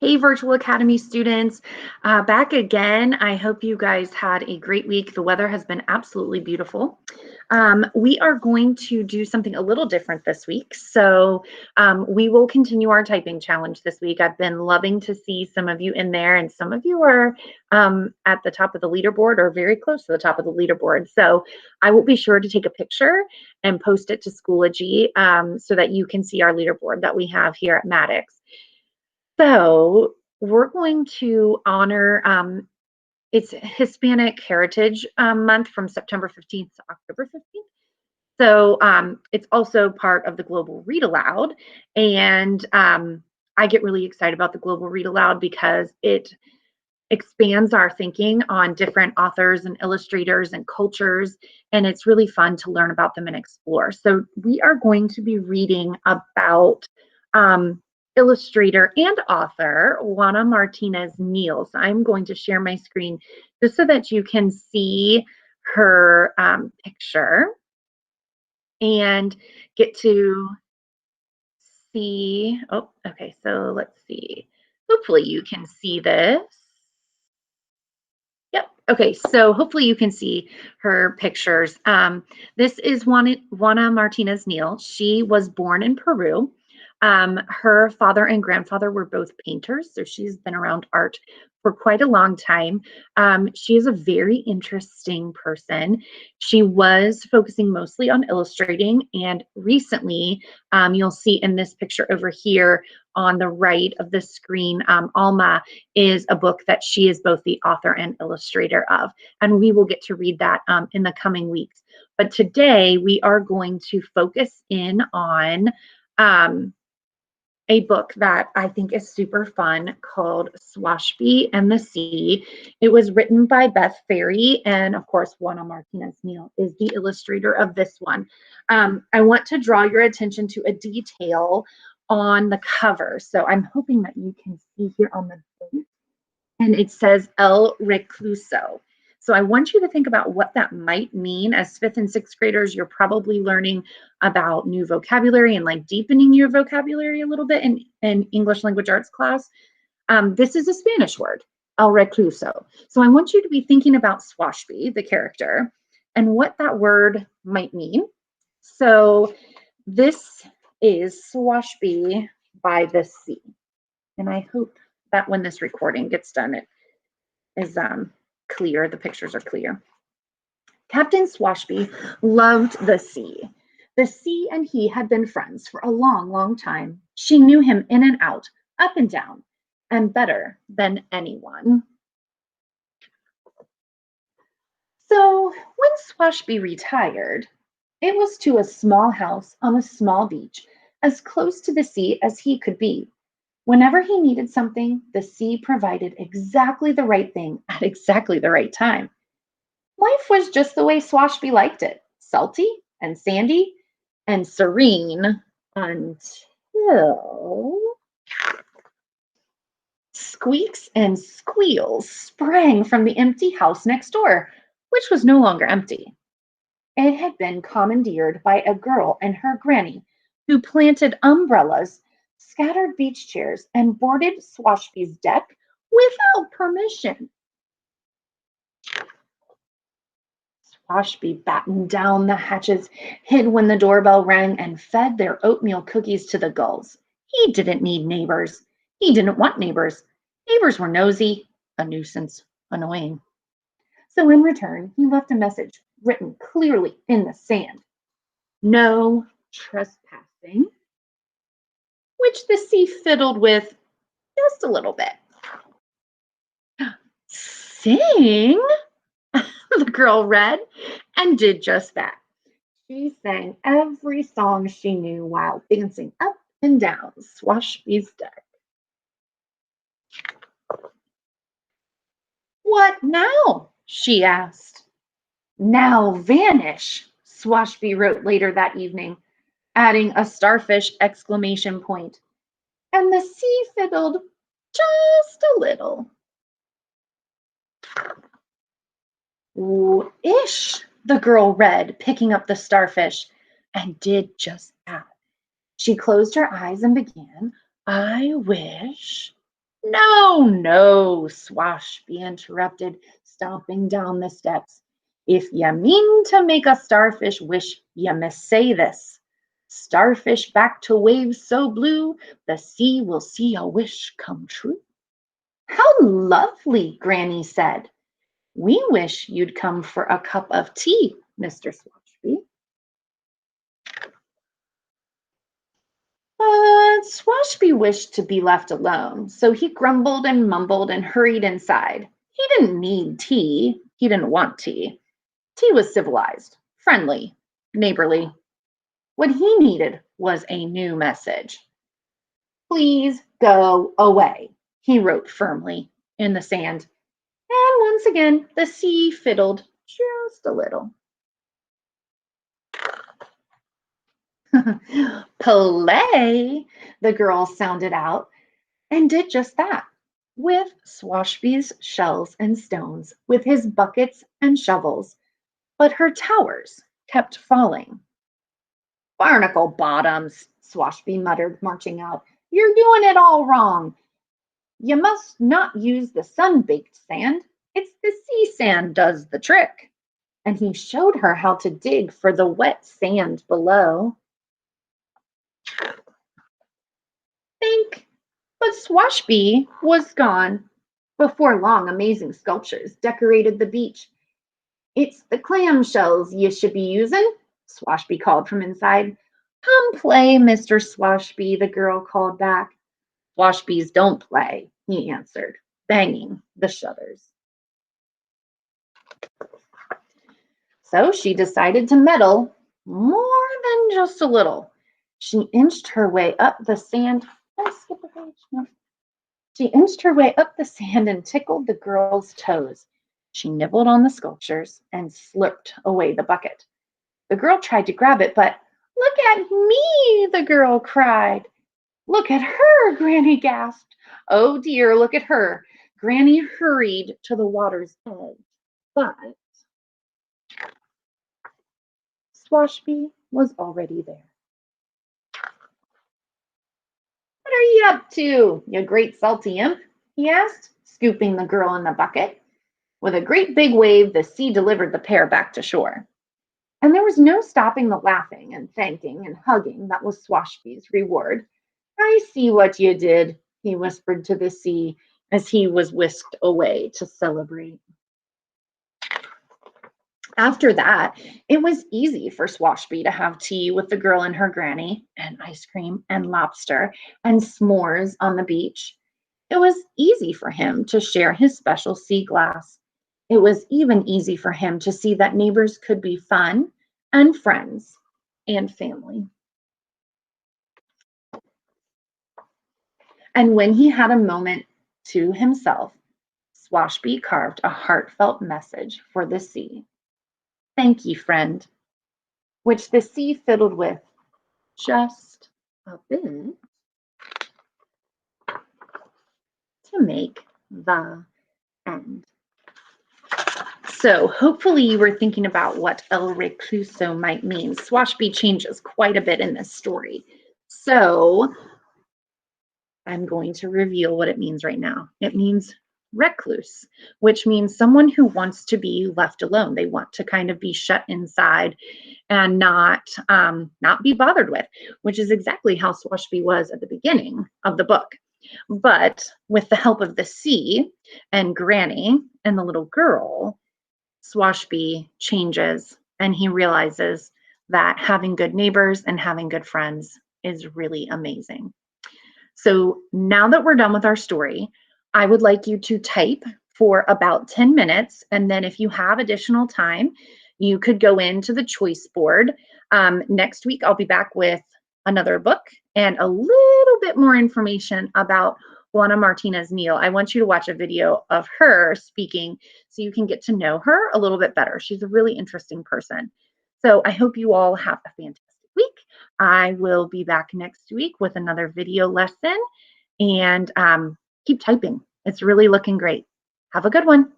Hey, Virtual Academy students, back again. I hope you guys had a great week. The weather has been absolutely beautiful. We are going to do something a little different this week. So we will continue our typing challenge this week. I've been loving to see some of you in there, and some of you are at the top of the leaderboard or very close to the top of the leaderboard. So I will be sure to take a picture and post it to Schoology so that you can see our leaderboard that we have here at Maddox. So we're going to honor it's Hispanic Heritage Month from September 15th to October 15th. So it's also part of the Global Read Aloud. And I get really excited about the Global Read Aloud because it expands our thinking on different authors and illustrators and cultures. And it's really fun to learn about them and explore. So we are going to be reading about illustrator and author Juana Martinez Neal. So I'm going to share my screen just so that you can see her picture and get to see. Oh, okay. So let's see. Hopefully you can see this. Yep. Okay. So hopefully you can see her pictures. This is Juana Martinez Neal. She was born in Peru. Her father and grandfather were both painters, so she's been around art for quite a long time. She is a very interesting person. She was focusing mostly on illustrating, and recently, you'll see in this picture over here on the right of the screen, Alma is a book that she is both the author and illustrator of, and we will get to read that in the coming weeks. But today we are going to focus in on a book that I think is super fun called Swashby and the Sea. It was written by Beth Ferry, and of course, Juana Martinez Neal is the illustrator of this one. I want to draw your attention to a detail on the cover. So I'm hoping that you can see here on the base, and it says El Recluso. So I want you to think about what that might mean. As 5th and 6th graders, you're probably learning about new vocabulary and like deepening your vocabulary a little bit in English language arts class. This is a Spanish word, El Recluso. So I want you to be thinking about Swashby, the character, and what that word might mean. So this is Swashby by the sea. And I hope that when this recording gets done, it is clear, the pictures are clear. Captain Swashby loved the sea. The sea and he had been friends for a long, long time. She knew him in and out, up and down, and better than anyone. So when Swashby retired, it was to a small house on a small beach, as close to the sea as he could be. Whenever he needed something, the sea provided exactly the right thing at exactly the right time. Life was just the way Swashby liked it, salty and sandy and serene until squeaks and squeals sprang from the empty house next door, which was no longer empty. It had been commandeered by a girl and her granny who planted umbrellas, scattered beach chairs, and boarded Swashby's deck without permission. Swashby battened down the hatches, hid when the doorbell rang, and fed their oatmeal cookies to the gulls. He didn't need neighbors. He didn't want neighbors. Neighbors were nosy, a nuisance, annoying. So in return, he left a message written clearly in the sand. No trespassing, which the sea fiddled with just a little bit. Sing, the girl read, and did just that. She sang every song she knew while dancing up and down Swashby's deck. What now? She asked. Now vanish, Swashby wrote later that evening, adding a starfish exclamation point. And the sea fiddled just a little. Ish, the girl read, picking up the starfish, and did just that. She closed her eyes and began, I wish. No, no, Swashby interrupted, stomping down the steps. If ye mean to make a starfish wish, ye must say this. Starfish back to waves so blue, the sea will see a wish come true. How lovely, Granny said. We wish you'd come for a cup of tea, Mr. Swashby. But Swashby wished to be left alone, so he grumbled and mumbled and hurried inside. He didn't need tea. He didn't want tea. Tea was civilized, friendly, neighborly. What he needed was a new message. Please go away, he wrote firmly in the sand. And once again, the sea fiddled just a little. Play, the girl sounded out, and did just that. With Swashby's shells and stones, with his buckets and shovels, but her towers kept falling. Barnacle bottoms, Swashby muttered, marching out. You're doing it all wrong. You must not use the sun-baked sand. It's the sea sand does the trick. And he showed her how to dig for the wet sand below. Think, but Swashby was gone. Before long, amazing sculptures decorated the beach. It's the clam shells you should be using, Swashby called from inside. Come play, Mr. Swashby, the girl called back. Swashbys don't play, he answered, banging the shutters. So she decided to meddle more than just a little. She inched her way up the sand. Did I skip a page? No. She inched her way up the sand and tickled the girl's toes. She nibbled on the sculptures and slurped away the bucket. The girl tried to grab it, but look at me, the girl cried. Look at her, Granny gasped. Oh dear, look at her. Granny hurried to the water's edge, but Swashby was already there. What are you up to, you great salty imp? He asked, scooping the girl in the bucket. With a great big wave, the sea delivered the pair back to shore. And there was no stopping the laughing and thanking and hugging that was Swashby's reward. I see what you did, he whispered to the sea as he was whisked away to celebrate. After that, it was easy for Swashby to have tea with the girl and her granny, and ice cream and lobster and s'mores on the beach. It was easy for him to share his special sea glass. It was even easy for him to see that neighbors could be fun and friends and family. And when he had a moment to himself, Swashby carved a heartfelt message for the sea. Thank ye, friend, which the sea fiddled with just a bit to make the end. So hopefully you were thinking about what El Recluso might mean. Swashby changes quite a bit in this story. So I'm going to reveal what it means right now. It means recluse, which means someone who wants to be left alone. They want to kind of be shut inside and not be bothered with, which is exactly how Swashby was at the beginning of the book. But with the help of the sea and Granny and the little girl, Swashby changes and he realizes that having good neighbors and having good friends is really amazing. So now that we're done with our story, I would like you to type for about 10 minutes. And then if you have additional time, you could go into the choice board. Next week, I'll be back with another book and a little bit more information about Juana Martinez Neal. I want you to watch a video of her speaking so you can get to know her a little bit better. She's a really interesting person. So I hope you all have a fantastic week. I will be back next week with another video lesson, and keep typing. It's really looking great. Have a good one.